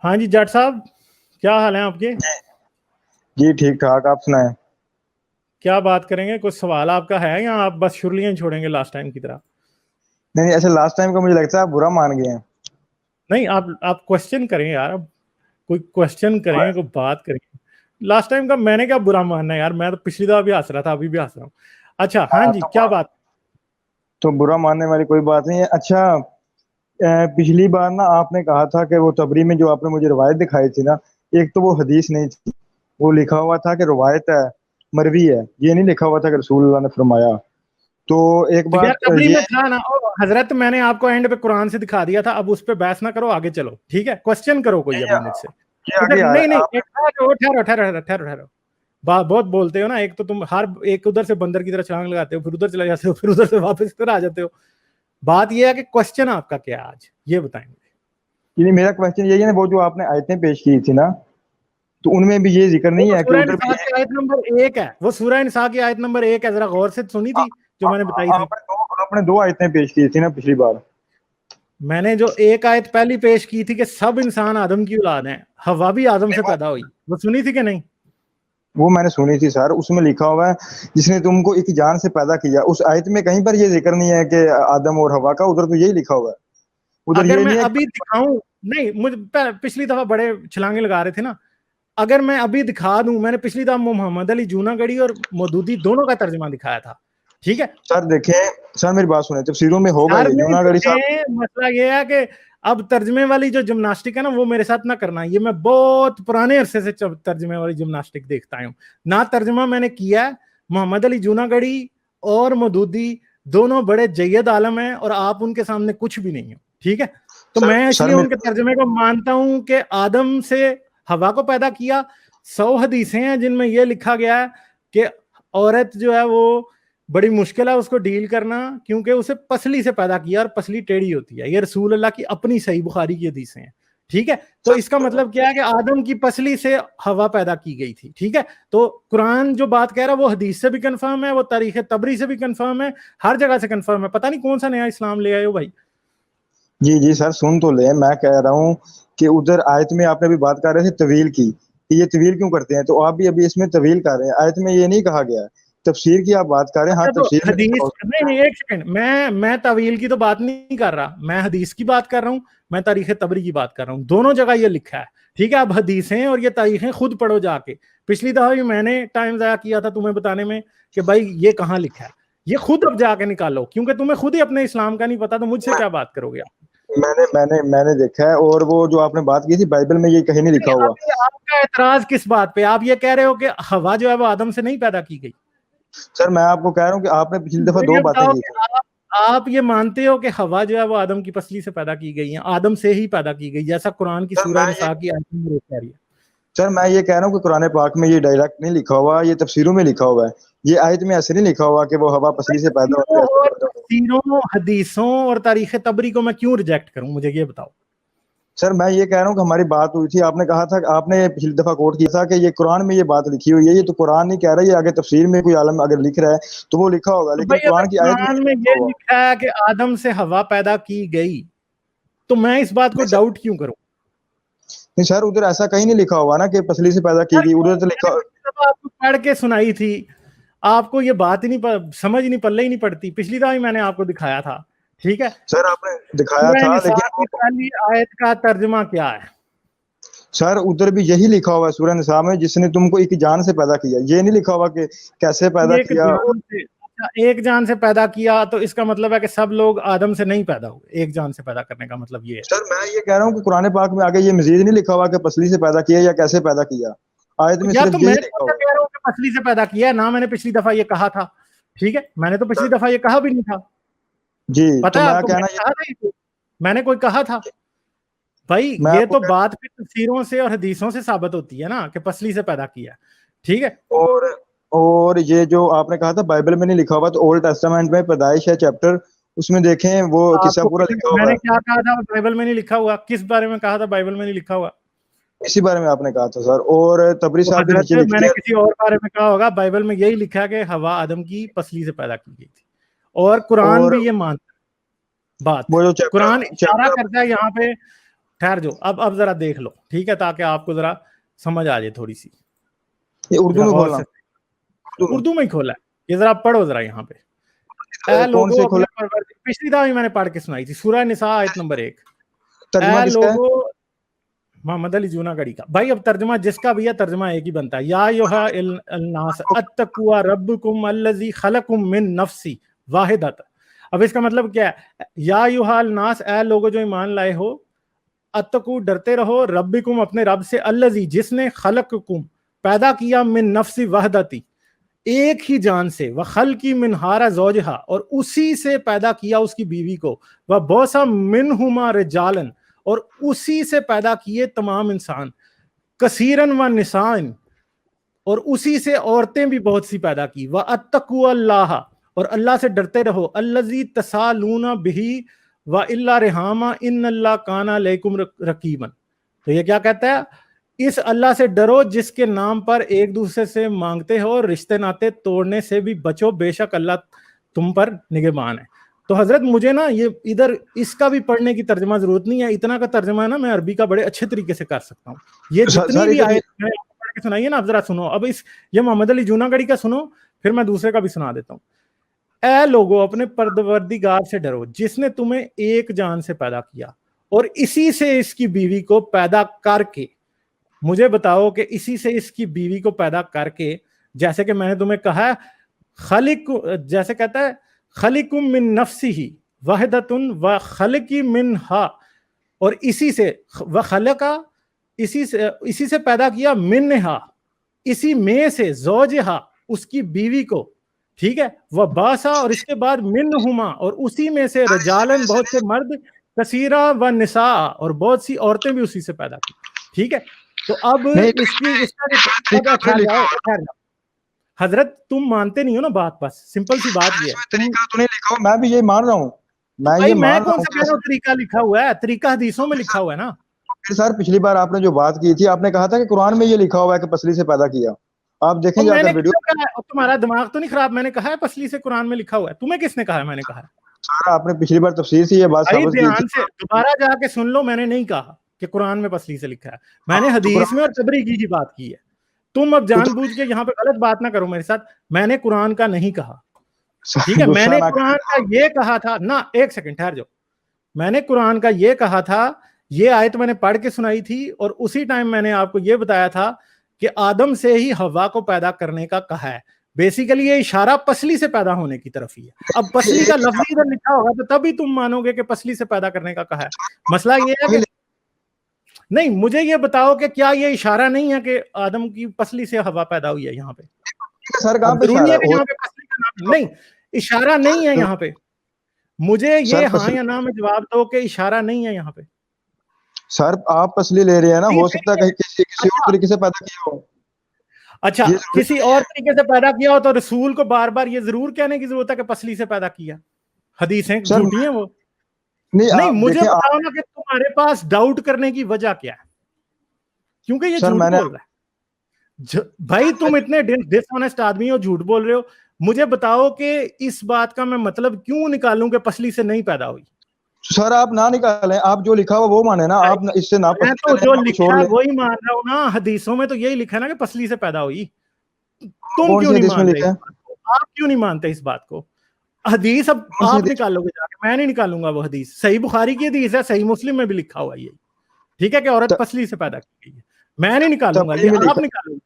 ہاں جی جٹ صاحب کیا حال ہیں آپ کے؟ جی ٹھیک ٹھاک، آپ سنائیں. کیا بات کریں گے؟ کوئی سوال آپ کا ہے یا آپ بس شرلیاں چھوڑیں گے لاسٹ ٹائم کی طرح؟ نہیں ایسے لاسٹ ٹائم کا مجھے لگتا ہے آپ برا مان گئے ہیں. نہیں آپ کوشچن کریں یار، اب کوئی کوشچن کریں، کوئی بات کریں. لاسٹ ٹائم کا میں نے کیا برا ماننا ہے یار، میں تو پچھلی دفعہ بھی ہنس رہا تھا، ابھی بھی ہنس رہا ہوں. اچھا ہاں جی کیا بات؟ تو برا ماننے والی کوئی بات نہیں ہے. اچھا پچھلی بار نا آپ نے کہا تھا کہ وہ تبری میں جو آپ نے مجھے روایت دکھائی تھی نا، ایک تو وہ حدیث نہیں تھی، وہ لکھا ہوا تھا کہ روایت ہے، مروی ہے، یہ نہیں لکھا ہوا تھا کہ رسول اللہ نے فرمایا. تو ایک تو یار بات تبری یہ میں تھا نا حضرت، میں نے آپ کو اینڈ پہ قرآن سے دکھا دیا تھا. اب اس پہ بحث نہ کرو، آگے چلو ٹھیک ہے. کوشچن کرو کوئی ابھی مجھ سے. آگے آ نہیں رہا ہے. ٹھہرو بہت بولتے ہو نا. ایک تو تم ہر ایک ادھر سے بندر کی طرح چھلانگ لگاتے ہو، پھر ادھر چلے جاتے ہو، پھر ادھر سے واپس ادھر آ جاتے ہو. بات یہ ہے کہ کوشچن آپ کا کیا آج یہ بتائیں گے. میرا کوشچن یہی ہے نا، وہ جو آپ نے آیتیں پیش کی تھی نا، تو ان میں بھی یہ ذکر نہیں ہے کہ سورہ ادھر بھی نساء کی آیت نمبر 1 ہے، وہ سورہ نساء کی آیت نمبر 1 ہے. ذرا غور سے سنی تھی جو میں نے بتائی تھی. آپ نے 2 آیتیں پیش کی تھی نا پچھلی بار. میں نے جو ایک آیت پہلی پیش کی تھی کہ سب انسان آدم کی اولاد ہیں، حوا بھی آدم سے پیدا ہوئی، وہ سنی تھی کہ نہیں؟ وہ میں نے سنی تھی سر. اس میں لکھا ہوا ہے جس نے تم کو ایک جان سے پیدا کیا. اس آیت میں کہیں پر یہ ذکر نہیں ہے کہ آدم اور حوا کا، ادھر تو یہی لکھا ہوا ہے. ادھر اگر یہ میں نہیں ہے ابھی دکھاؤں، نہیں مجھے پچھلی دفعہ بڑے چھلانگے لگا رہے تھے نا، اگر میں ابھی دکھا دوں، میں نے پچھلی دفعہ محمد علی جوناگڑھی اور مودودی دونوں کا ترجمہ دکھایا تھا، ٹھیک ہے سر. دیکھیں سر میری بات سنیں، تفسیروں میں ہوگا یار یہ میں جوناگڑھی صاحب. مسئلہ یہ ہے کہ اب ترجمے والی جو جمناسٹک ہے نا وہ میرے ساتھ نہ کرنا. یہ میں بہت پرانے عرصے سے ترجمے والی جمناسٹک دیکھتا ہوں. نہ ترجمہ میں نے کیا ہے. محمد علی جوناگڑھی اور مودودی دونوں بڑے جید عالم ہیں اور آپ ان کے سامنے کچھ بھی نہیں ہو، ٹھیک ہے. تو میں اس لیے ان کے ترجمے کو مانتا ہوں کہ آدم سے حوا کو پیدا کیا. 100 حدیثیں ہیں جن میں یہ لکھا گیا ہے کہ عورت جو ہے وہ بڑی مشکل ہے اس کو ڈیل کرنا، کیونکہ اسے پسلی سے پیدا کیا اور پسلی ٹیڑھی ہوتی ہے. یہ رسول اللہ کی اپنی صحیح بخاری کی حدیثیں ہیں، ٹھیک ہے. تو اس کا مطلب کیا ہے کہ آدم کی پسلی سے حوا پیدا کی گئی تھی، ٹھیک ہے. تو قرآن جو بات کہہ رہا ہے وہ حدیث سے بھی کنفرم ہے، وہ تاریخ تبری سے بھی کنفرم ہے، ہر جگہ سے کنفرم ہے. پتہ نہیں کون سا نیا اسلام لے آئے ہو بھائی. جی سر سن تو لیں. میں کہہ رہا ہوں کہ ادھر آیت میں آپ نے بھی بات کر رہے تھے طویل کی، کہ یہ طویل کیوں کرتے ہیں، تو آپ بھی ابھی اس میں طویل کر رہے ہیں. آیت میں یہ نہیں کہا گیا ہے. تفسیر کی آپ بات کر رہے ہیں. ہاں تو تفسیر میں حدیث نہیں ایک سیکنڈ، میں طویل کی تو بات نہیں کر رہا، میں حدیث کی بات کر رہا ہوں، میں تاریخ تبری کی بات کر رہا ہوں. دونوں جگہ یہ لکھا ہے، ٹھیک ہے. اب حدیثیں اور یہ تاریخیں خود پڑھو جا کے. پچھلی دفعہ بھی میں نے ٹائم ضائع کیا تھا تمہیں بتانے میں کہ بھائی یہ کہاں لکھا ہے. یہ خود اب جا کے نکالو، کیونکہ تمہیں خود ہی اپنے اسلام کا نہیں پتا تو مجھ سے کیا بات کرو گے. میں نے دیکھا ہے. اور وہ جو آپ نے بات کی تھی بائبل میں یہ کہیں نہیں لکھا ہوا. آپ کا اعتراض کس بات پہ؟ آپ یہ کہہ رہے ہو کہ حوا جو ہے وہ آدم سے نہیں پیدا کی گئی. سر میں آپ کو کہہ رہا ہوں کہ آپ نے پچھلی دفعہ 2 باتیں کی تھی. آپ یہ مانتے ہو کہ حوا جو ہے وہ آدم کی پسلی سے پیدا کی گئی ہیں، آدم سے ہی پیدا کی گئی، جیسا قرآن کی سورہ نساء کی آیت نمبر 1 کہہ رہی ہے. سر میں یہ کہہ رہا ہوں کہ قرآن پاک میں یہ ڈائریکٹ نہیں لکھا ہوا، یہ تفسیروں میں لکھا ہوا ہے. یہ آیت میں ایسے نہیں لکھا ہوا کہ وہ ہوا پسلی سے پیدا ہوتی ہے. تفسیروں، حدیثوں اور تاریخ تبری کو میں کیوں ریجیکٹ کروں؟ مجھے یہ بتاؤ. سر میں یہ کہہ رہا ہوں کہ ہماری بات ہوئی تھی، آپ نے کہا تھا، آپ نے پچھلی دفعہ کوٹ کیا تھا کہ یہ قرآن میں یہ بات لکھی ہوئی ہے. یہ تو قرآن نہیں کہہ رہا، یہ آگے تفسیر میں کوئی عالم اگر لکھ رہا ہے تو وہ لکھا ہوگا، لیکن قرآن کی آیت میں یہ لکھا ہے کہ آدم سے حوا پیدا کی گئی، تو میں اس بات کو ڈاؤٹ کیوں کروں؟ نہیں سر ادھر ایسا کہیں نہیں لکھا ہوا نا کہ پسلی سے پیدا کی گئی. ادھر تو لکھا آپ کو پڑھ کے سنائی تھی، آپ کو یہ بات ہی نہیں سمجھ نہیں پلے ہی نہیں پڑتی. پچھلی دفعہ میں نے آپ کو دکھایا تھا، ٹھیک ہے. سر آپ نے دکھایا تھا لیکن پہلی آیت کا ترجمہ کیا ہے؟ سر ادھر بھی یہی لکھا ہوا ہے سورہ نساء میں، جس نے تم کو ایک جان سے پیدا کیا. یہ نہیں لکھا ہوا کہ کیسے پیدا کیا. ایک جان سے پیدا کیا تو اس کا مطلب ہے کہ سب لوگ آدم سے نہیں پیدا ہوئے. ایک جان سے پیدا کرنے کا مطلب یہ ہے. سر میں یہ کہہ رہا ہوں کہ قرآن پاک میں آگے یہ مزید نہیں لکھا ہوا کہ پسلی سے پیدا کیا یا کیسے پیدا کیا. آیت میں صرف یہی لکھا ہوا ہے. کہہ رہا ہوں کہ پسلی سے پیدا کیا ہے نا. میں نے پچھلی دفعہ یہ کہا تھا، ٹھیک ہے. میں نے تو پچھلی دفعہ یہ کہا بھی نہیں تھا. جی پتا ہے آپ کو میں نے کوئی کہا تھا بھائی. یہ تو بات پھر تفسیروں سے اور حدیثوں سے ثابت ہوتی ہے نا کہ پسلی سے پیدا کیا، ٹھیک ہے. اور یہ جو آپ نے کہا تھا بائبل میں نہیں لکھا ہوا، تو اولڈ ٹیسٹامنٹ میں پیدائش ہے چیپٹر، اس میں دیکھیں وہ قصہ پورا لکھا ہوا ہے. میں نے کیا کہا تھا بائبل میں نہیں لکھا ہوا؟ کس بارے میں کہا تھا بائبل میں نہیں لکھا ہوا؟ اسی بارے میں آپ نے کہا تھا سر. اور تبری صاحب بھی نیچے میں نے کسی اور بارے میں کہا ہوگا. بائبل میں یہی لکھا کہ حوا آدم کی پسلی سے پیدا کی گئی تھی، اور قرآن بھی یہ مانتا. بات قرآن اشارہ کرتا ہے یہاں پہ ٹھہر جو, اب ذرا دیکھ لو, ٹھیک ہے, تاکہ آپ کو ذرا سمجھ آ جائے تھوڑی سی. یہ اردو میں کھولنا, اردو میں ہی کھولا ہے یہ, ذرا پڑھو ذرا یہاں پہ. اے کون سے لوگوں, کھولا؟ پچھلی دفعہ بھی میں نے پڑھ کے سنائی تھی, سورہ نساء آیت نمبر 1. ترجمہ اے کس کا ہے؟ لوگوں, محمد علی جوناگڑھی کا. بھائی اب ترجمہ جس کا بھی ہے ترجمہ ایک ہی بنتا ہے, یا ایھا الناس اتقوا ربکم الذی خلقکم من نفس واحدۃ. اب اس کا مطلب کیا ہے؟ یا ایھا الناس, اے لوگوں جو ایمان لائے ہو, اتقوا ڈرتے رہو, ربکم اپنے رب سے, الذی جس نے, خلقکم پیدا کیا, من نفس وحدتی ایک ہی جان سے, وخلقی منہا زوجہا اور اسی سے پیدا کیا اس کی بیوی کو, وبوث منہما رجالا اور اسی سے پیدا کیے تمام انسان, کثیرن و نسائن اور اسی سے عورتیں بھی بہت سی پیدا کی, واتقوا اللہ اور اللہ سے ڈرتے رہو, الذی تسالون بہ والا رحامہ ان اللہ کان علیکم رقیبا. تو یہ کیا کہتا ہے؟ اس اللہ سے ڈرو جس کے نام پر ایک دوسرے سے مانگتے ہو, اور رشتے ناطے توڑنے سے بھی بچو, بے شک اللہ تم پر نگہبان ہے. تو حضرت مجھے نا یہ ادھر اس کا بھی پڑھنے کی ترجمہ ضرورت نہیں ہے, اتنا کا ترجمہ ہے نا میں عربی کا بڑے اچھے طریقے سے کر سکتا ہوں. یہ جتنی بھی آیت میں پڑھ کے سنائیے نا, اب ذرا سنو. اب اس یہ محمد علی جوناگڑھی کا سنو, پھر میں دوسرے کا بھی سنا دیتا ہوں. اے لوگو اپنے پروردگار سے ڈرو جس نے تمہیں ایک جان سے پیدا کیا, اور اسی سے اس کی بیوی کو پیدا کر کے, مجھے بتاؤ کہ اسی سے اس کی بیوی کو پیدا کر کے, جیسے کہ میں نے تمہیں کہا ہے, خلق, جیسے کہتا ہے خلقکم من نفسہ وحدۃ وخلقی منہا, اور اسی سے, وخلقا اسی سے پیدا کیا, منہا اسی میں سے, زوجہا اس کی بیوی کو, ٹھیک ہے, وباسا اور اس کے بعد منہما اور اسی میں سے, رجالن بہت سے مرد, کثیرا و نساء اور بہت سی عورتیں بھی اسی سے پیدا کی. ٹھیک ہے, تو اب اس کا حضرت تم مانتے نہیں ہو نا بات, بس سمپل سی بات یہ ہے. طریقہ تو نہیں لکھا ہو, میں بھی یہ مان رہا ہوں, میں کون سا کہہ رہا ہوں طریقہ لکھا ہوا ہے, طریقہ حدیثوں میں لکھا ہوا ہے نا. سر پچھلی بار آپ نے جو بات کی تھی, آپ نے کہا تھا کہ قرآن میں یہ لکھا ہوا ہے کہ پسلی سے پیدا کیا. آپ دیکھیں جا کر ویڈیو. تمہارا دماغ تو نہیں خراب, میں نے کہا ہے پسلی سے قرآن میں لکھا ہوا ہے, تمہیں کس نے کہا ہے میں نے کہا ہے؟ سر آپ نے پچھلی بار تفسیر سے یہ بات ثابت کی تھی. سے دوبارہ جا کے سن لو, میں نے نہیں کہا کہ قرآن میں پسلی سے لکھا ہے, میں نے حدیث میں اور تبری کی بات کی ہے. تم اب جان بوجھ کے یہاں پہ غلط بات نہ کرو میرے ساتھ, میں نے قرآن کا نہیں کہا, ٹھیک ہے, میں نے قرآن کا یہ کہا تھا نا, ایک سیکنڈ ٹھہر جاؤ, میں نے قرآن کا یہ کہا تھا, یہ آیت میں نے پڑھ کے سنائی تھی, اور اسی ٹائم میں نے آپ کو یہ بتایا تھا کہ آدم سے ہی حوا کو پیدا کرنے کا کہا ہے. بیسیکلی یہ اشارہ پسلی سے پیدا ہونے کی طرف ہی ہے. اب پسلی کا لفظ ادھر لکھا ہوگا تو تبھی تم مانو گے کہ پسلی سے پیدا کرنے کا کہا ہے. مسئلہ یہ ہے کہ نہیں, مجھے یہ بتاؤ کہ کیا یہ اشارہ نہیں ہے کہ آدم کی پسلی سے حوا پیدا ہوئی ہے یہاں پہ؟ سر کہاں پہ اشارہ ہے؟ یہاں پہ پسلی کا نام نہیں, اشارہ نہیں ہے یہاں پہ. مجھے یہ ہاں یا نہ میں جواب دو کہ اشارہ نہیں ہے یہاں پہ. سر آپ پسلی لے رہے ہیں نا, ہو سکتا ہے کسی اور طریقے سے پیدا کیا ہو. اچھا, کسی اور طریقے سے پیدا کیا ہو تو رسول کو بار بار یہ ضرور کہنے کی ضرورت ہے کہ پسلی سے پیدا کیا. حدیثیں جھوٹی ہیں وہ. نہیں, مجھے بتاؤ نا کہ تمہارے پاس ڈاؤٹ کرنے کی وجہ کیا ہے, کیونکہ یہ جھوٹ بول رہا ہے. بھائی تم اتنے ڈس آنیسٹ آدمی ہو, جھوٹ بول رہے ہو. مجھے بتاؤ کہ اس بات کا میں مطلب کیوں نکالوں کہ پسلی سے نہیں پیدا ہوئی. سر آپ نہ نکالیں, آپ جو لکھا ہوا وہ مانے نا, آپ اس سے نہ تو جو لکھا ہے وہی مان رہا ہوں نا. حدیثوں میں تو یہی لکھا ہے نا کہ پسلی سے پیدا ہوئی. تم کیوں نہیں مانتے, آپ کیوں نہیں مانتے اس بات کو؟ حدیث اب آپ نکالو گے جا کے, میں نہیں نکالوں گا وہ حدیث. صحیح بخاری کی حدیث ہے, صحیح مسلم میں بھی لکھا ہوا ہے یہ, ٹھیک ہے, کہ عورت پسلی سے پیدا کی گئی ہے. میں نہیں نکالوں گا, یہ آپ نکالو گے.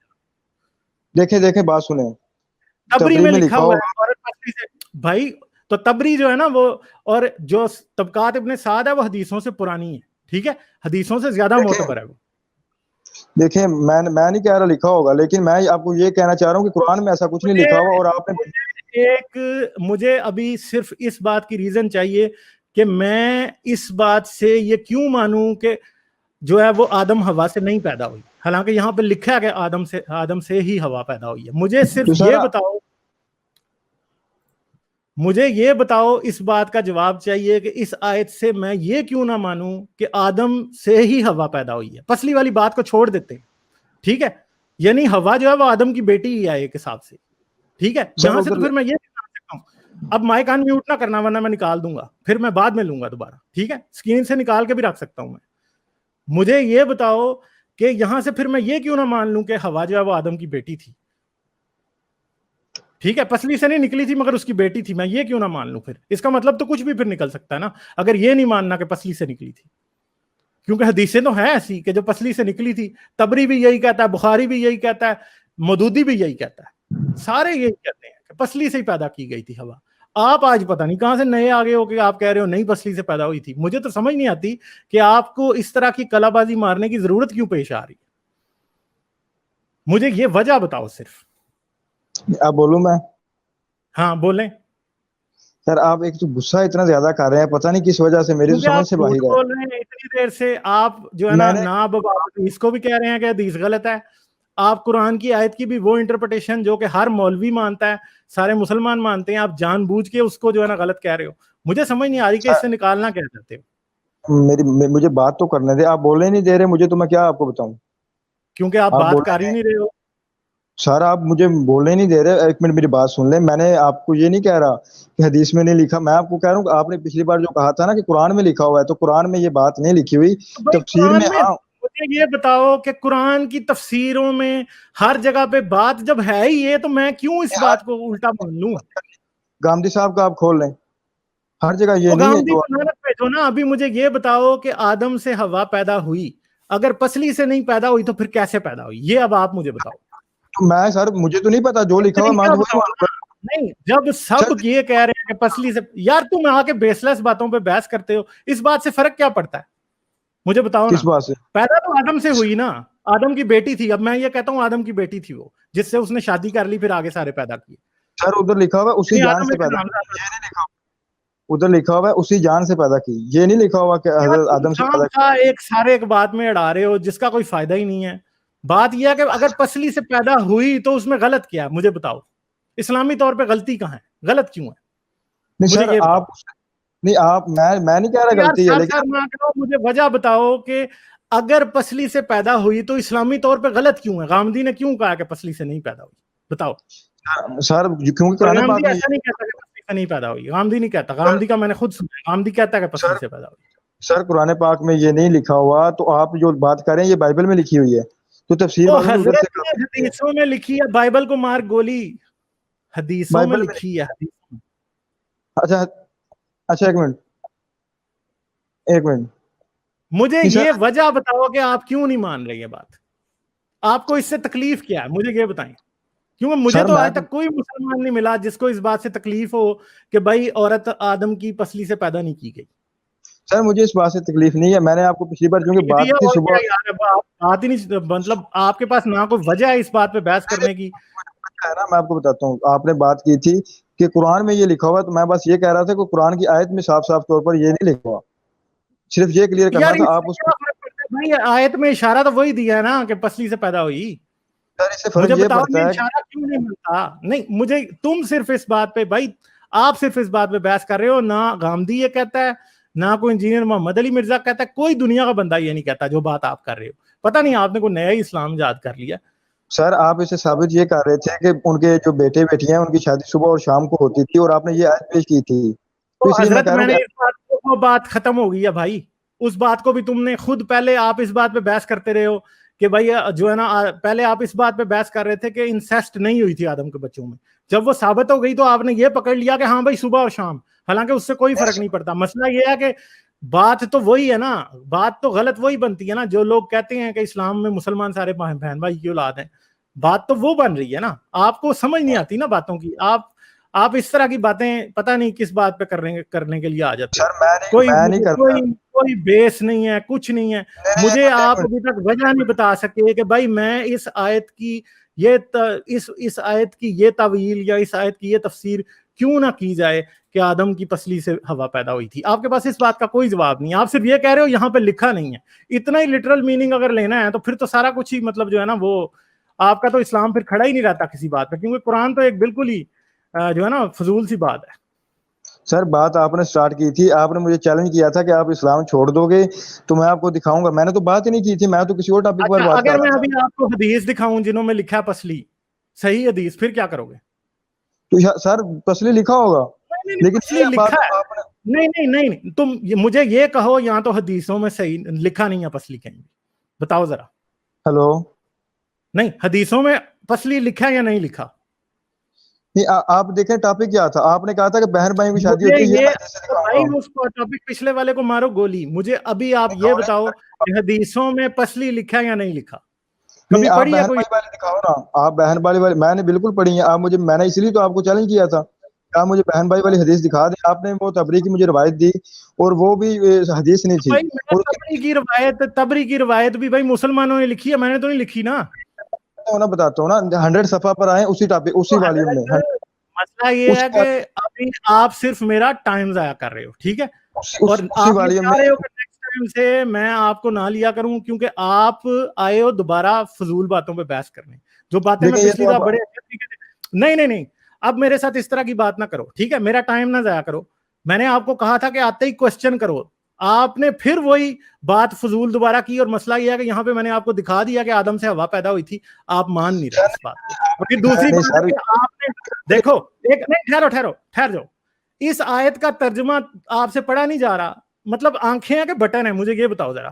دیکھیں بات سنیں, تبری میں لکھا ہوا ہے عورت پسلی سے. بھائی تو تبری جو ہے نا وہ, اور جو طبقات ابن سعد ہے وہ حدیثوں سے پرانی ہے, ٹھیک ہے, حدیثوں سے زیادہ معتبر ہے وہ. دیکھیں میں نہیں کہہ رہا لکھا ہوگا, لیکن میں آپ کو یہ کہنا چاہ رہا ہوں کہ قرآن میں ایسا کچھ نہیں لکھا ہوا. اور آپ نے مجھے ابھی صرف اس بات کی ریزن چاہیے کہ میں اس بات سے یہ کیوں مانوں کہ جو ہے وہ آدم ہوا سے نہیں پیدا ہوئی, حالانکہ یہاں پہ لکھا ہے کہ آدم سے ہی ہوا پیدا ہوئی ہے. مجھے صرف یہ بتاؤ, مجھے یہ بتاؤ, اس بات کا جواب چاہیے کہ اس آیت سے میں یہ کیوں نہ مانوں کہ آدم سے ہی ہوا پیدا ہوئی ہے. پسلی والی بات کو چھوڑ دیتے ہیں, ٹھیک ہے, یعنی ہوا جو ہے وہ آدم کی بیٹی ہی ہے ایک حساب سے, ٹھیک ہے. یہاں سے تو پھر میں یہ بتا سکتا ہوں, اب مائک ان میوٹ نہ کرنا ورنہ میں نکال دوں گا, پھر میں بعد میں لوں گا دوبارہ, ٹھیک ہے, اسکرین سے نکال کے بھی رکھ سکتا ہوں میں. مجھے یہ بتاؤ کہ یہاں سے پھر میں یہ کیوں نہ مان لوں کہ ہوا جو ہے وہ آدم کی بیٹی تھی؟ ٹھیک ہے پسلی سے نہیں نکلی تھی مگر اس کی بیٹی تھی، میں یہ کیوں نہ مان لوں؟ پھر اس کا مطلب تو کچھ بھی پھر نکل سکتا ہے نا، اگر یہ نہیں ماننا کہ پسلی سے نکلی تھی، کیونکہ حدیثیں تو ہیں ایسی کہ جو پسلی سے نکلی تھی. تبری بھی یہی کہتا ہے، بخاری بھی یہی کہتا ہے، مودودی بھی یہی کہتا ہے، سارے یہی کہتے ہیں کہ پسلی سے ہی پیدا کی گئی تھی ہوا. آپ آج پتہ نہیں کہاں سے نئے آگے ہو کہ آپ کہہ رہے ہو نہیں پسلی سے پیدا ہوئی تھی. مجھے تو سمجھ نہیں آتی کہ آپ کو اس طرح کی کلا بازی مارنے کی ضرورت کیوں پیش آ رہی ہے. مجھے یہ وجہ بتاؤ صرف. اب بولوں میں؟ ہاں بولیں. سر آپ ایک تو غصہ اتنا زیادہ کر رہے ہیں، پتہ نہیں کس وجہ سے، میری تو سمجھ سے باہر ہے. بول رہے ہیں اتنی دیر سے آپ جو ہے نا اب حدیث کو بھی کہہ رہے ہیں کہ حدیث غلط ہے. آپ قرآن کی آیت کی بھی وہ انٹرپریٹیشن جو کہ ہر مولوی مانتا ہے، سارے مسلمان مانتے ہیں، آپ جان بوجھ کے اس کو جو ہے نا غلط کہہ رہے ہو. مجھے سمجھ نہیں آ رہی کہ اس سے نکالنا کیا چاہتے ہو. مجھے بات تو کرنے دے، آپ بولنے نہیں دے رہے مجھے، تو میں کیا آپ کو بتاؤں؟ کیونکہ آپ بات کر ہی نہیں رہے ہو. سر آپ مجھے بولنے نہیں دے رہے، ایک منٹ میری بات سن لیں. میں نے آپ کو یہ نہیں کہہ رہا کہ حدیث میں نہیں لکھا، میں آپ کو کہہ رہا ہوں کہ آپ نے پچھلی بار جو کہا تھا نا کہ قرآن میں لکھا ہوا ہے، تو قرآن میں یہ بات نہیں لکھی ہوئی، تفسیر میں. ہاں مجھے یہ بتاؤ کہ قرآن کی تفسیروں میں ہر جگہ پہ بات جب ہے ہی یہ، تو میں کیوں اس بات کو الٹا مان لوں؟ گامدی صاحب کا آپ کھول لیں، ہر جگہ یہ نہیں ہے نا. ابھی مجھے یہ بتاؤ کہ آدم سے ہوا پیدا ہوئی، اگر پسلی سے نہیں پیدا ہوئی تو پھر کیسے پیدا ہوئی؟ یہ اب آپ مجھے بتاؤ. میں سر مجھے تو نہیں پتا، جو لکھا ہوا میں تو وہی معلوم کر. نہیں جب سب یہ کہہ رہے ہیں کہ پسلی سے، یار تم آ کے بیس لیس باتوں پہ بحث کرتے ہو، اس بات سے فرق کیا پڑتا ہے مجھے بتاؤ نا. کس بات سے؟ پیدا تو آدم سے ہوئی نا، آدم کی بیٹی تھی. اب میں یہ کہتا ہوں آدم کی بیٹی تھی وہ، جس سے اس نے شادی کر لی، پھر آگے سارے پیدا کیے. سر ادھر لکھا ہوا اسی جان سے پیدا کی، یہ نہیں لکھا. ادھر لکھا ہوا ہے اسی جان سے پیدا کی، یہ نہیں لکھا ہوا کہ حضرت آدم سے پیدا کی. ایک سارے ایک بات میں اڑا رہے ہو جس کا کوئی فائدہ ہی نہیں ہے. بات یہ ہے کہ اگر پسلی سے پیدا ہوئی تو اس میں غلط کیا ہے مجھے بتاؤ. اسلامی طور پہ غلطی کہاں ہے؟ غلط کیوں ہے؟ نہیں سر آپ نہیں، آپ میں نہیں کہہ رہا غلطی ہے، لیکن مجھے وجہ بتاؤ کہ اگر پسلی سے پیدا ہوئی تو اسلامی طور پہ غلط کیوں ہے؟ غامدی نے کیوں کہا کہ پسلی سے نہیں پیدا ہوئی؟ بتاؤ سر. کیونکہ قرآن پاک میں ایسا نہیں کہتا کہ پسلی سے نہیں پیدا ہوئی. غامدی نہیں کہتا، غامدی کا میں نے خود سنا. غامدی کہتا ہے کہ پسلی سے پیدا ہوئی. سر قرآن پاک میں یہ نہیں لکھا ہوا، تو آپ جو بات کریں یہ بائبل میں لکھی ہوئی ہے، تو تفسیر والوں نے ادھر سے حدیثوں میں لکھی ہے. بائبل کو مار گولی، حدیثوں میں لکھی ہے. اچھا اچھا ایک منٹ مجھے یہ وجہ بتاؤ کہ آپ کیوں نہیں مان رہے یہ بات. آپ کو اس سے تکلیف کیا ہے مجھے یہ بتائیں. کیونکہ مجھے تو آج تک کوئی مسلمان نہیں ملا جس کو اس بات سے تکلیف ہو کہ بھائی عورت آدم کی پسلی سے پیدا نہیں کی گئی. سر مجھے اس بات سے تکلیف نہیں ہے، میں نے آپ کو پچھلی بار کیونکہ بات کی صبح بات ہی نہیں، مطلب آپ کے پاس نہ کوئی وجہ ہے اس بات پہ بحث کرنے کی. میں آپ کو بتاتا ہوں، آپ نے بات کی تھی کہ قرآن میں یہ لکھا ہوا، تو میں بس یہ کہہ رہا تھا کہ قرآن کی آیت میں صاف صاف طور پر یہ نہیں لکھا ہوا، صرف یہ کلیئر کرنا تھا. آپ اس بھائی آیت میں اشارہ تو وہی دیا ہے نا کہ پسلی سے پیدا ہوئی. مجھے بتاؤ یہ اشارہ کیوں نہیں ملتا؟ نہیں مجھے تم صرف اس بات پہ، بھائی آپ صرف اس بات پہ بحث کر رہے ہو. نہ غامدی یہ کہتا ہے، نہ کوئی انجینئر محمد علی مرزا کہتا ہے، کوئی دنیا کا بندہ یہ نہیں کہتا جو بات آپ کر رہے ہو. پتہ نہیں آپ نے کوئی نیا ہی اسلام ایجاد کر لیا. سر آپ اسے ثابت یہ کر رہے تھے کہ ان کے جو بیٹے بیٹیاں ہیں ان کی شادی صبح اور شام کو ہوتی تھی، اور آپ نے یہ آیت پیش کی تھی. تو اس لیے میں کہہ رہا ہوں وہ بات ختم ہو گئی ہے بھائی. اس بات کو بھی تم نے خود، پہلے آپ اس بات پہ بحث کرتے رہے ہو کہ بھائی جو ہے نا، پہلے آپ اس بات پہ بحث کر رہے تھے کہ انسیسٹ نہیں ہوئی تھی آدم کے بچوں میں. جب وہ ثابت ہو گئی تو آپ نے یہ پکڑ لیا کہ ہاں بھائی صبح اور شام، حالانکہ اس سے کوئی فرق نہیں پڑتا. مسئلہ یہ ہے کہ بات تو وہی ہے نا، بات تو غلط وہی بنتی ہے نا. جو لوگ کہتے ہیں کہ اسلام میں مسلمان سارے بہن بھائی کی اولاد ہیں، بات تو وہ بن رہی ہے نا. آپ کو سمجھ نہیں آتی نا باتوں کی. آپ اس طرح کی باتیں پتہ نہیں کس بات پہ کرنے کے لیے آ جاتے ہیں. کوئی بیس نہیں ہے، کچھ نہیں ہے. مجھے آپ ابھی تک وجہ نہیں بتا سکے کہ بھائی میں اس آیت کی یہ تعویل یا اس آیت کی یہ تفسیر کیوں نہ کی جائے کہ آدم کی پسلی سے ہوا پیدا ہوئی تھی. آپ کے پاس اس بات کا کوئی جواب نہیں. آپ صرف یہ کہہ رہے ہو یہاں پہ لکھا نہیں ہے. اتنا ہی لٹرل میننگ اگر لینا ہے تو پھر تو سارا کچھ ہی مطلب جو ہے نا، وہ آپ کا تو اسلام پھر کھڑا ہی نہیں رہتا کسی بات پہ، کیونکہ قرآن تو ایک بالکل ہی جو ہے نا فضول سی بات ہے. سر بات آپ نے سٹارٹ کی تھی، آپ نے مجھے چیلنج کیا تھا کہ آپ اسلام چھوڑ دو گے تو میں آپ کو دکھاؤں گا. میں نے تو بات ہی نہیں کی تھی، میں تو کسی اور ٹاپک پر بات کر رہا تھا. اگر میں تھا. ابھی آپ کو حدیث دکھاؤں جنہوں میں لکھا پسلی، صحیح حدیث، پھر کیا کرو گے؟ تو سر پسلی لکھا ہوگا، لیکن پسلی لکھا ہے. نہیں نہیں نہیں نہیں، تم مجھے یہ کہو یہاں تو حدیثوں میں صحیح لکھا نہیں ہے پسلی کہیں بھی، بتاؤ ذرا. ہلو نہیں حدیثوں میں پسلی لکھا یا نہیں لکھا؟ نہیں آپ دیکھیں ٹاپک کیا تھا، آپ نے کہا تھا کہ بہن بھائی کی شادی مجھے ہوتی ہے، یہ میں حدیث سے دکھاؤں بھائی گا. اس کو ٹاپک پچھلے والے کو مارو گولی. مجھے ابھی آپ یہ بتاؤ کہ حدیثوں میں پسلی لکھا یا نہیں لکھا؟ نہیں کبھی آپ پڑھی ہے بہن کوئی؟ بھائی والی دکھاؤ نا، آپ بہن بھائی والی میں نے بالکل پڑھی ہے. آپ مجھے، میں نے اسی لیے تو آپ کو چیلنج کیا تھا کہ آپ مجھے بہن بھائی والی حدیث دکھا دیں. آپ نے وہ تبری کی مجھے روایت دی اور وہ بھی حدیث نہیں تھی. بھائی میں تبری کی روایت بھی بھائی مسلمانوں نے لکھی ہے، میں نے تو نہیں لکھی نا. میں بتاتا ہوں نا، 100 صفحہ پر آئے اسی ٹاپک اسی والیوم میں. مسئلہ یہ ہے اسی کہ ابھی آپ صرف میرا ٹائم ضائع کر رہے ہو، ٹھیک ہے، اور آپ یہ والیوم چاہ میں رہے ہو کہ نیکسٹ ٹائم سے میں آپ کو نہ لیا کروں، کیونکہ آپ آئے ہو دوبارہ فضول باتوں پہ بحث کرنے. جو باتیں میں دیکھیں یہ پچھلی تو دفعہ آپ بڑے اچھے طریقے سے، نہیں نہیں نہیں، اب میرے ساتھ اس طرح کی بات نہ کرو، ٹھیک ہے، میرا ٹائم نہ ضائع کرو. میں نے آپ کو کہا تھا کہ آتے ہی کوسچن کرو، آپ نے پھر وہی بات فضول دوبارہ کی. اور مسئلہ یہ ہے کہ یہاں پہ میں نے آپ کو دکھا دیا کہ آدم سے ہوا پیدا ہوئی تھی، آپ مان نہیں رہے اس بات کو. اور پھر دوسری نہیں بات سر، ہے کہ آپ نے دیکھو ایک نہیں، ٹھہر جاؤ. اس آیت کا ترجمہ آپ سے پڑھا نہیں جا رہا، مطلب آنکھیں ہیں کہ بٹن ہے؟ مجھے یہ بتاؤ ذرا.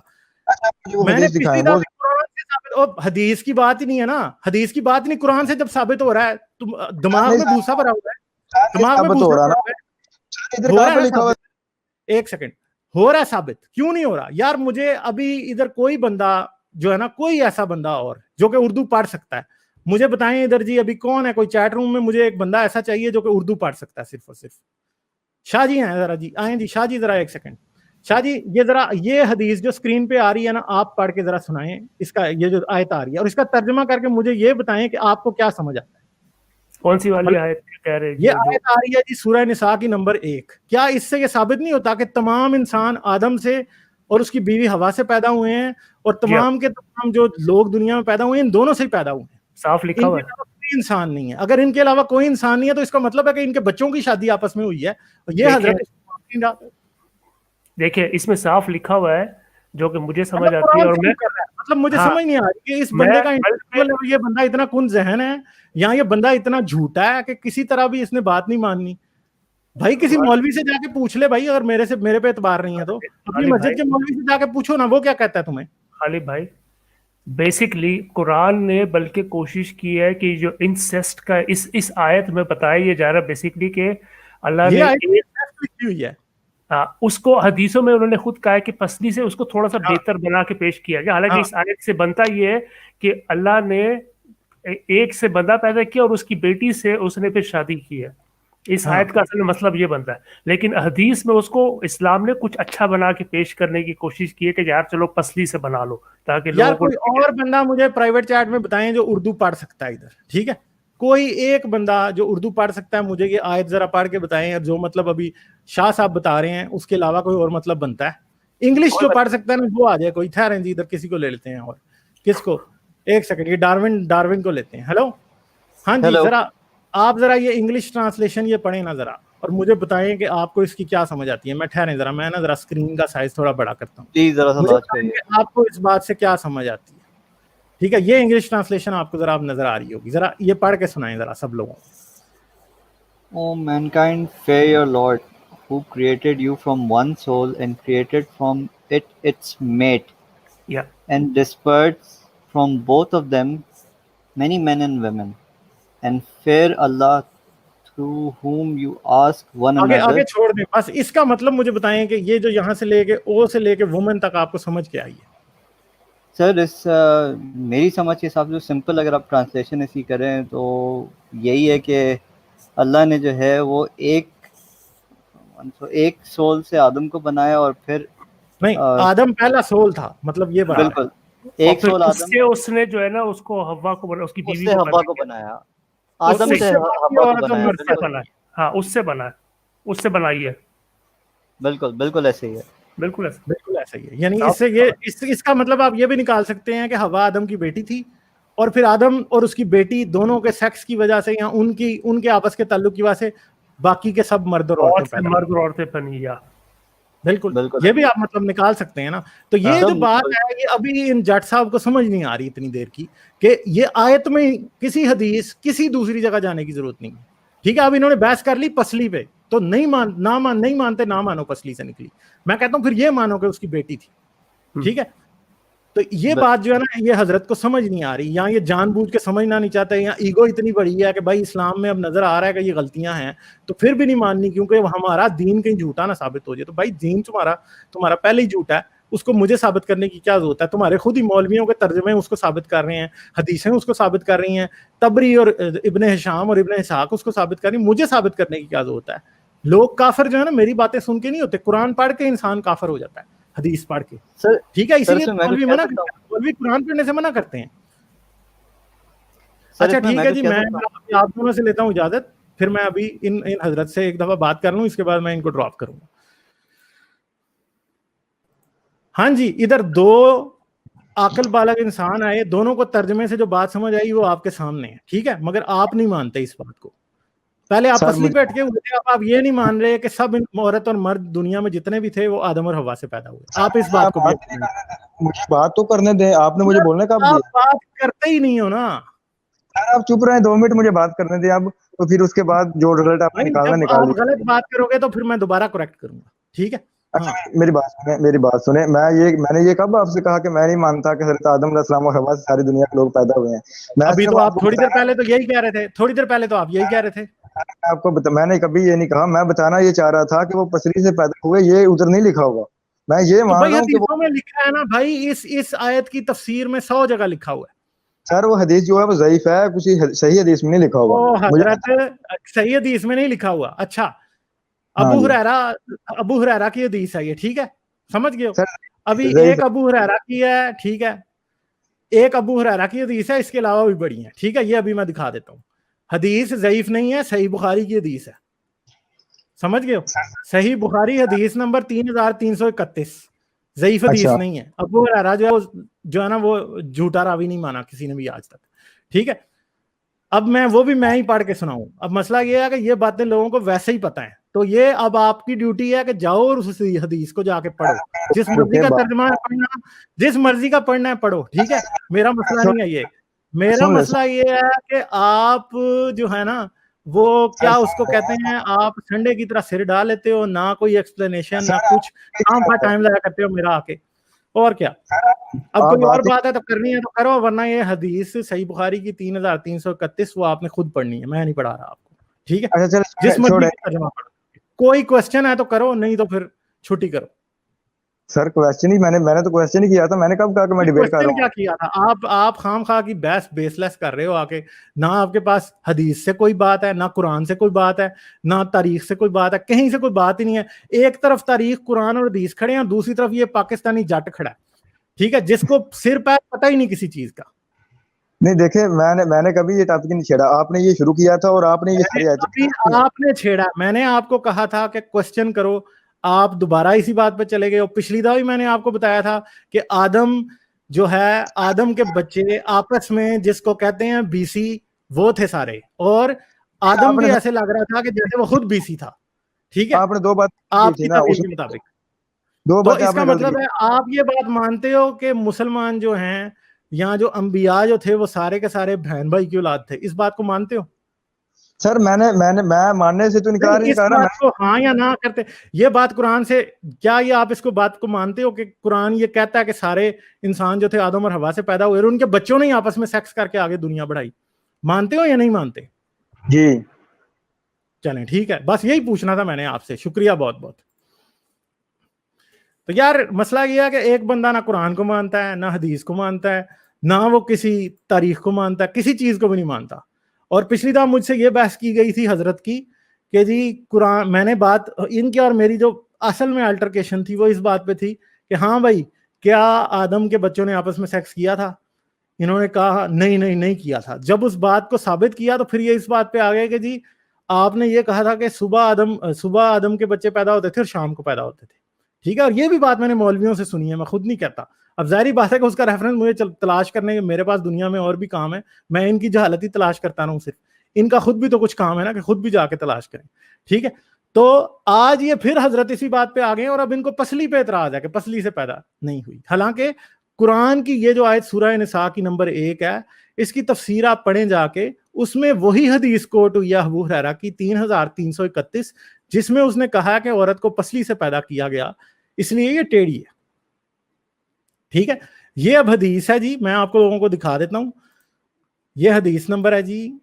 وہ میں نے حدیث پچھلی دکھائیں وہ دفعہ قرآن سے ثابت، حدیث کی بات ہی نہیں ہے نا، حدیث کی بات نہیں، قرآن سے جب ثابت ہو رہا ہے تو دماغ میں بھوسا بھرا ہوا ہے، دماغ میں ثابت بھوسا ہو رہا بھرا نا. ہوا ہے. ادھر ہو کہاں رہا پہ ہے نا لکھا ہوا ثابت، ایک سیکنڈ، ہو رہا ہے ثابت، کیوں نہیں ہو رہا یار؟ مجھے ابھی ادھر کوئی بندہ جو ہے نا، کوئی ایسا بندہ اور جو کہ اردو پڑھ سکتا ہے، مجھے بتائیں ادھر جی ابھی کون ہے کوئی چیٹ روم میں؟ مجھے ایک بندہ ایسا چاہیے جو کہ اردو پڑھ سکتا ہے صرف اور صرف. شاہ جی ہیں ذرا، جی آئیں جی شاہ جی ذرا ایک سیکنڈ. شاہ جی یہ ذرا یہ حدیث جو اسکرین پہ آ رہی ہے نا، آپ پڑھ کے ذرا سنائیں اس کا، یہ جو آیت آ رہی ہے، اور اس کا ترجمہ کر کے مجھے یہ بتائیں کہ آپ کو کیا سمجھ آتا ہے. کون سی والی آیت کہہ رہے یہ آیت آ رہی ہے جی سورہ نساء کی نمبر 1. کیا اس سے یہ ثابت نہیں ہوتا کہ تمام انسان آدم سے اور اس کی بیوی ہوا سے پیدا ہوئے ہیں، اور تمام کے تمام جو لوگ دنیا میں پیدا ہوئے ہیں ان دونوں سے ہی پیدا ہوئے ہیں؟ صاف لکھا ان ہوا کے ہے. علاوہ کوئی انسان نہیں ہے. اگر ان کے علاوہ کوئی انسان نہیں ہے تو اس کا مطلب ہے کہ ان کے بچوں کی شادی آپس میں ہوئی ہے، اور یہ حضرت دیکھیں اس میں صاف لکھا ہوا ہے جو کہ مجھے سمجھ آتی ہے. اور میں مطلب مجھے ہاں سمجھ نہیں آ رہی کہ اس میں بندے کا انٹلیکچوئل ہے، یہ بندہ اتنا کن ذہن ہے، یا یہ بندہ اتنا جھوٹا ہے کہ کسی طرح بھی اس نے بات نہیں ماننی. بھائی کسی مولوی سے جا کے پوچھ لے بھائی، اگر میرے پہ اعتبار نہیں ہے تو اپنی مسجد کے مولوی سے جا کے پوچھو نا، وہ کیا کہتا ہے تمہیں. غالب بھائی بیسکلی قرآن نے بلکہ کوشش کی ہے کہ جو انسیسٹ کا اس آیت میں بتایا یہ جا رہا ہے بیسکلی کہ اللہ یہ نے آیت لکھی ہوئی ہے. اس کو حدیثوں میں انہوں نے خود کہا ہے کہ پسلی سے اس کو تھوڑا سا بہتر بنا کے پیش کیا گیا. حالانکہ اس آیت سے بنتا یہ ہے کہ اللہ نے ایک سے بندہ پیدا کیا اور اس کی بیٹی سے اس نے پھر شادی کی ہے. اس آیت کا اصل مطلب یہ بنتا ہے. لیکن حدیث میں اس کو اسلام نے کچھ اچھا بنا کے پیش کرنے کی کوشش کی ہے کہ یار چلو پسلی سے بنا لو تاکہ یار لوگوں کوئی اور بندہ مجھے پرائیویٹ چیٹ میں بتائیں جو اردو پڑھ سکتا ہے ادھر، ٹھیک ہے، کوئی ایک بندہ جو اردو پڑھ سکتا ہے مجھے یہ آیت ذرا پڑھ کے بتائیں. اور جو مطلب ابھی شاہ صاحب بتا رہے ہیں اس کے علاوہ کوئی اور مطلب بنتا ہے؟ انگلش جو پڑھ سکتا ہے نا وہ آ جائے کوئی. ٹھہریں جی ادھر کسی کو لے لیتے ہیں. اور کس کو؟ ایک سیکنڈ، یہ ڈاروین کو لیتے ہیں. ہیلو، ہاں جی، ذرا آپ ذرا یہ انگلش ٹرانسلیشن یہ پڑھیں نا ذرا، اور مجھے بتائیں کہ آپ کو اس کی کیا سمجھ آتی ہے. میں ٹھہریں ذرا، میں نا ذرا اسکرین کا سائز تھوڑا بڑا کرتا ہوں، مجھے بتائیں کہ آپ کو اس بات سے کیا سمجھ آتی ہے. ٹھیک ہے، یہ انگلش ٹرانسلیشن آپ کو ذرا اب نظر آ رہی ہوگی، ذرا یہ پڑھ کے سنائیں ذرا سب لوگوں. O mankind, fear your Lord, who created you from one soul and created from it its mate, and dispersed from both of them many men and women, and fear Allah through whom you ask one another. آگے چھوڑ دیں بس. اس کا مطلب مجھے بتائیں کہ یہ جو یہاں سے لے کے او سے لے کے وومن تک آپ کو سمجھ کے آئی ہے. سر اس میری سمجھ کے حساب سے سمپل اگر آپ ٹرانسلیشن اسی کریں تو یہی ہے کہ اللہ نے جو ہے وہ ایک سول سے آدم کو بنایا اور پھر نہیں، آدم پہلا سول تھا، مطلب یہ بنا بالکل ایک سول آدم، اس نے جو ہے نا اس کو حوا کو بنا، اس کی بیوی سے حوا کو بنایا، آدم سے حوا کو بنایا. ہاں اس سے بنا، اس سے بنائی ہے. بالکل ایسے ہی ہے. بالکل ایسا ہی ہے. یعنی اس سے یہ اس کا مطلب آپ یہ بھی نکال سکتے ہیں کہ حوا آدم کی بیٹی تھی، اور پھر آدم اور اس کی بیٹی دونوں کے سیکس کی وجہ سے یا ان کے آپس کے تعلق کی وجہ سے باقی کے سب مرد اور عورتیں بنی. بالکل یہ بھی آپ مطلب نکال سکتے ہیں نا. تو یہ جو بات ہے یہ ابھی ان جٹ صاحب کو سمجھ نہیں آ رہی اتنی دیر کی کہ یہ آیت میں کسی حدیث کسی دوسری جگہ جانے کی ضرورت نہیں ہے. ٹھیک ہے، اب انہوں نے بحث کر لی پسلی پہ، تو نہیں مانتے نہ مانو پسلی سے نکلی. میں کہتا ہوں پھر یہ مانو کہ اس کی بیٹی تھی. ٹھیک ہے, تو یہ بات جو ہے نا یہ حضرت کو سمجھ نہیں آ رہی, یا یہ جان بوجھ کے سمجھنا نہیں چاہتے, یا ایگو اتنی بڑی ہے کہ بھائی اسلام میں اب نظر آ رہا ہے کہ یہ غلطیاں ہیں تو پھر بھی نہیں ماننی کیونکہ ہمارا دین کہیں جھوٹا نہ ثابت ہو جائے. تو بھائی دین تمہارا پہلے ہی جھوٹا ہے, اس کو مجھے ثابت کرنے کی کیا ضرورت ہے؟ تمہارے خود ہی مولویوں کے ترجمے اس کو ثابت کر رہے ہیں, حدیثیں اس کو ثابت کر رہی ہیں, تبری اور ابن ہشام اور ابن اسحاق اس کو ثابت کر رہی ہیں, مجھے ثابت کرنے کی کیا ضرورت ہے؟ لوگ کافر جو ہے نا میری باتیں سن کے نہیں ہوتے, قرآن پڑھ کے انسان کافر ہو جاتا ہے, حدیث پڑھ کے. ٹھیک ہے, اسی لیے مولوی منع کرتے ہیں, مولوی قرآن پڑھنے سے منع کرتے ہیں. اچھا ٹھیک ہے جی, میں آپ دونوں سے لیتا ہوں اجازت, پھر میں ابھی ان حضرت سے ایک دفعہ بات کر لوں, اس کے بعد میں ان کو ڈراپ کروں گا. ہاں جی, ادھر دو عقل بالغ انسان آئے, دونوں کو ترجمے سے جو بات سمجھ آئی وہ آپ کے سامنے ہے. ٹھیک ہے, مگر آپ نہیں مانتے اس بات کو. پہلے آپ اصلی پہ اٹکے ہوئے تھے, اب آپ یہ نہیں مان رہے کہ سب عورت اور مرد دنیا میں جتنے بھی تھے وہ آدم اور حوا سے پیدا ہوئے. آپ اس بات کو مجھے بات تو کرنے دیں, آپ نے مجھے بولنے کا آپ بات کرتے ہی نہیں ہو نا. آپ چپ رہے ہیں 2 منٹ, مجھے بات کرنے دیں اب, تو پھر اس کے بعد جو رزلٹ آپ نکالنا نکال لیجیے. غلط بات کرو گے تو پھر میں دوبارہ کریکٹ کروں گا. ٹھیک ہے, میری بات سنیں. میں نے یہ کب آپ سے کہا کہ میں نہیں مانتا کہ حضرت آدم علیہ السلام اور حوا سے ساری دنیا کے لوگ پیدا ہوئے ہیں؟ ابھی تو آپ تھوڑی دیر پہلے تو یہی کہہ رہے تھے, تھوڑی دیر پہلے تو آپ یہی کہہ رہے تھے. آپ کو میں نے کبھی یہ نہیں کہا, میں بتانا یہ چاہ رہا تھا کہ وہ پسلی سے پیدا ہوئے, یہ ادھر نہیں لکھا ہوگا. میں یہ مان رہا ہوں کہ حدیثوں میں لکھا ہے نا بھائی, اس آیت کی تفسیر میں 100 جگہ لکھا ہوا ہے. سر وہ حدیث جو ہے وہ ضعیف ہے, کچھ صحیح حدیث میں نہیں لکھا ہوگا. حضرت صحیح حدیث میں نہیں لکھا ہوا. اچھا, ابو ہریرہ کی حدیث ہے یہ. ٹھیک ہے, سمجھ گئے ہو. ابھی ایک ابو ہریرہ کی ہے, ٹھیک ہے, ایک ابو ہریرہ کی حدیث ہے, اس کے علاوہ بھی بڑی ہیں. ٹھیک ہے, یہ ابھی میں دکھا دیتا ہوں. حدیث ضعیف نہیں ہے, صحیح بخاری کی حدیث ہے. سمجھ گئے ہو, صحیح بخاری حدیث نمبر 3331, ضعیف حدیث نہیں ہے. ابو ہریرہ جو ہے نا وہ جھوٹا راوی نہیں مانا کسی نے بھی آج تک. ٹھیک ہے, اب وہ بھی میں ہی پڑھ کے سناؤں. اب مسئلہ یہ ہے کہ یہ باتیں لوگوں کو ویسے ہی پتہ ہیں, تو یہ اب آپ کی ڈیوٹی ہے کہ جاؤ اور اس حدیث کو جا کے پڑھو, جس مرضی کا ترجمہ پڑھنا, جس مرضی کا پڑھنا ہے پڑھو. ٹھیک ہے, میرا مسئلہ نہیں ہے یہ. میرا مسئلہ یہ ہے کہ آپ جو ہے نا وہ کیا اس کو کہتے ہیں, آپ سنڈے کی طرح سر ڈال لیتے ہو, نہ کوئی ایکسپلینیشن نہ کچھ, کام کا ٹائم لگا کرتے ہو میرا آ کے. اور کیا, اب کوئی اور بات ہے تو کرنی ہے تو کرو, ورنہ یہ حدیث صحیح بخاری کی 3331 وہ آپ نے خود پڑھنی ہے, میں نہیں پڑھا رہا آپ کو. ٹھیک ہے, جس مرضی کا ترجمہ پڑھو. کوئی کوسچن ہے تو کرو, نہیں تو پھر چھٹی کرو. سر کوسچن ہی میں نے تو کوسچن ہی کیا تھا. میں نے کب کہا کہ میں ڈیبیٹ کر رہا ہوں؟ کیا کیا تھا آپ خام خواہ کی بیس لیس کر رہے ہو آ کے. نہ آپ کے پاس حدیث سے کوئی بات ہے, نہ قرآن سے کوئی بات ہے, نہ تاریخ سے کوئی بات ہے, کہیں سے کوئی بات ہی نہیں ہے. ایک طرف تاریخ قرآن اور حدیث کھڑے ہیں, دوسری طرف یہ پاکستانی جٹ کھڑا ہے. ٹھیک ہے, جس کو سر پیر پتہ ہی نہیں کسی چیز کا. نہیں دیکھیں, میں نے کبھی یہ ٹاپک نہیں چھیڑا, آپ نے یہ شروع کیا تھا اور آپ نے یہ آپ نے چھیڑا. میں نے آپ کو کہا تھا کہ کوسچن کرو, آپ دوبارہ اسی بات پہ چلے گئے. اور پچھلی دفعہ بھی میں نے آپ کو بتایا تھا کہ آدم جو ہے, آدم کے بچے آپس میں جس کو کہتے ہیں بی سی, وہ تھے سارے, اور آدم بھی ایسے لگ رہا تھا کہ جیسے وہ خود بی سی تھا. ٹھیک ہے, آپ نے 2 بات آپ کی تعبیر کے مطابق. 2 تو باتیں اس کا مطلب ہے آپ یہ بات مانتے ہو کہ مسلمان جو ہیں یا جو انبیاء جو تھے وہ سارے کے سارے بہن بھائی کی اولاد تھے, اس بات کو مانتے ہو؟ سر میں ماننے سے تو انکار نہیں کر رہا. اس بات کو ہاں یا نہ کرتے, یہ بات قرآن سے کیا یہ آپ اس کو بات کو مانتے ہو کہ قرآن یہ کہتا ہے کہ سارے انسان جو تھے آدم اور حوا سے پیدا ہوئے اور ان کے بچوں نے آپس میں سیکس کر کے آگے دنیا بڑھائی؟ مانتے ہو یا نہیں مانتے؟ جی چلیں ٹھیک ہے, بس یہی پوچھنا تھا میں نے آپ سے. شکریہ بہت بہت. تو یار مسئلہ یہ ہے کہ ایک بندہ نہ قرآن کو مانتا ہے, نہ حدیث کو مانتا ہے, نہ وہ کسی تاریخ کو مانتا ہے, کسی چیز کو بھی نہیں مانتا. اور پچھلی دفعہ مجھ سے یہ بحث کی گئی تھی حضرت کی کہ جی قرآن, میں نے بات ان کی اور میری جو اصل میں الٹرکیشن تھی وہ اس بات پہ تھی کہ ہاں بھائی کیا آدم کے بچوں نے آپس میں سیکس کیا تھا؟ انہوں نے کہا نہیں کیا تھا. جب اس بات کو ثابت کیا تو پھر یہ اس بات پہ آ گئے کہ جی آپ نے یہ کہا تھا کہ صبح آدم کے بچے پیدا ہوتے تھے اور شام کو پیدا ہوتے تھے. ٹھیک ہے, اور یہ بھی بات میں نے مولویوں سے سنی ہے, میں خود نہیں کہتا. اب ظاہری بات ہے کہ اس کا ریفرنس مجھے تلاش کرنے کے, میرے پاس دنیا میں اور بھی کام ہے, میں ان کی جہالت ہی تلاش کرتا رہا ہوں صرف. ان کا خود بھی تو کچھ کام ہے نا کہ خود بھی جا کے تلاش کریں. ٹھیک ہے, تو آج یہ پھر حضرت اسی بات پہ آ گئے اور اب ان کو پسلی پہ اعتراض ہے کہ پسلی سے پیدا نہیں ہوئی. حالانکہ قرآن کی یہ جو آیت سورہ نساء کی نمبر 1 ہے, اس کی تفسیر آپ پڑھیں جا کے, اس میں وہی حدیث کوٹ ہوئی ہے ابو ہریرہ کی 3331, جس میں اس نے کہا کہ عورت کو پسلی سے پیدا کیا گیا اس لیے یہ ٹیڑھی ہے. ٹھیک ہے, یہ اب حدیث ہے جی, میں آپ کو لوگوں کو دکھا دیتا ہوں. یہ حدیث نمبر ہے جی,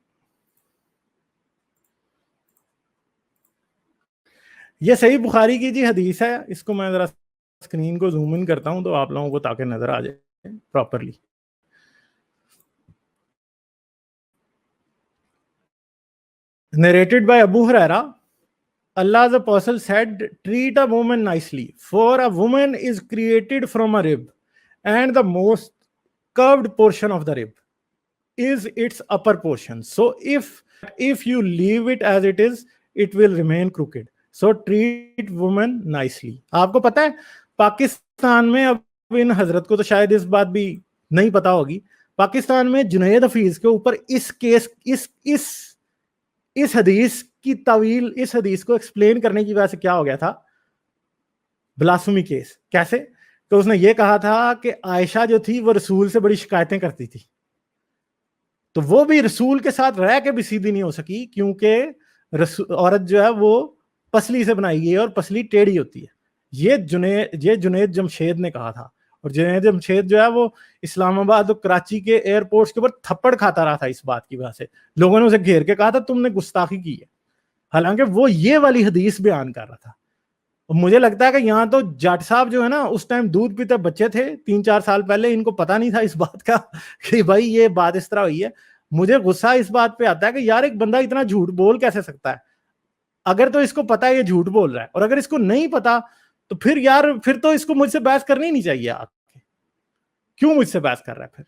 یہ صحیح بخاری کی جی حدیث ہے. اس کو میں ذرا اسکرین کو زوم ان کرتا ہوں تو آپ لوگوں کو تاکہ نظر آ جائے properly. Narrated by Abu Huraira, Allah's apostle said, treat a woman nicely, for a woman is created from a rib, and the most curved portion of the rib is its upper portion. So if you leave it as it is, it will remain crooked. So treat woman nicely. آپ کو پتا ہے پاکستان میں, اب ان حضرت کو تو شاید اس بات بھی نہیں پتا ہوگی, پاکستان میں جنید حفیظ کے اوپر اس کیس اس حدیث کی طویل, اس حدیث کو ایکسپلین کرنے کی وجہ سے کیا ہو گیا تھا, بلاسفمی کیس. کیسے؟ تو اس نے یہ کہا تھا کہ عائشہ جو تھی وہ رسول سے بڑی شکایتیں کرتی تھی, تو وہ بھی رسول کے ساتھ رہ کے بھی سیدھی نہیں ہو سکی, کیونکہ عورت جو ہے وہ پسلی سے بنائی گئی ہے اور پسلی ٹیڑھی ہوتی ہے. یہ جنید جمشید نے کہا تھا, اور جنید جمشید جو ہے وہ اسلام آباد اور کراچی کے ایئرپورٹس کے اوپر تھپڑ کھاتا رہا تھا اس بات کی وجہ سے. لوگوں نے اسے گھیر کے کہا تھا تم نے گستاخی کی ہے, حالانکہ وہ یہ والی حدیث بیان کر رہا تھا. اور مجھے لگتا ہے کہ یہاں تو جٹ صاحب جو ہے نا اس ٹائم دودھ پیتے بچے تھے 3-4 سال پہلے, ان کو پتا نہیں تھا اس بات کا کہ بھائی یہ بات اس طرح ہوئی ہے. مجھے غصہ اس بات پہ آتا ہے کہ یار ایک بندہ اتنا جھوٹ بول کیسے سکتا ہے, اگر تو اس کو پتا ہے یہ جھوٹ بول رہا ہے, اور اگر اس کو نہیں پتا تو پھر یار پھر تو اس کو مجھ سے بحث کرنی نہیں چاہیے. آپ کیوں مجھ سے بحث کر رہا ہے پھر؟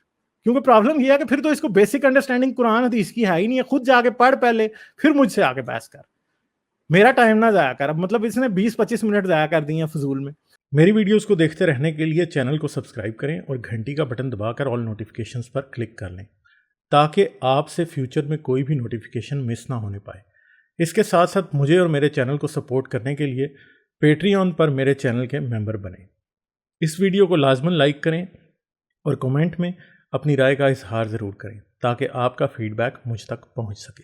کیونکہ پرابلم یہ ہے کہ پھر تو اس کو بیسک انڈرسٹینڈنگ قرآن حدیث کی ہے ہی نہیں ہے. خود جا کے پڑھ پہلے, پھر مجھ سے آ کے بحث کر. میرا ٹائم نہ ضائع کر. اب مطلب اس نے 20-25 منٹ ضائع کر دی ہیں فضول میں. میری ویڈیوز کو دیکھتے رہنے کے لیے چینل کو سبسکرائب کریں اور گھنٹی کا بٹن دبا کر آل نوٹیفیکیشنز پر کلک کر لیں تاکہ آپ سے فیوچر میں کوئی بھی نوٹیفیکیشن مس نہ ہونے پائے. اس کے ساتھ ساتھ مجھے اور میرے چینل کو سپورٹ کرنے کے لیے پیٹریون پر میرے چینل کے ممبر بنیں. اس ویڈیو کو لازماً لائک کریں اور کمنٹ میں اپنی رائے کا اظہار ضرور کریں تاکہ آپ کا فیڈ بیک مجھ تک پہنچ سکے.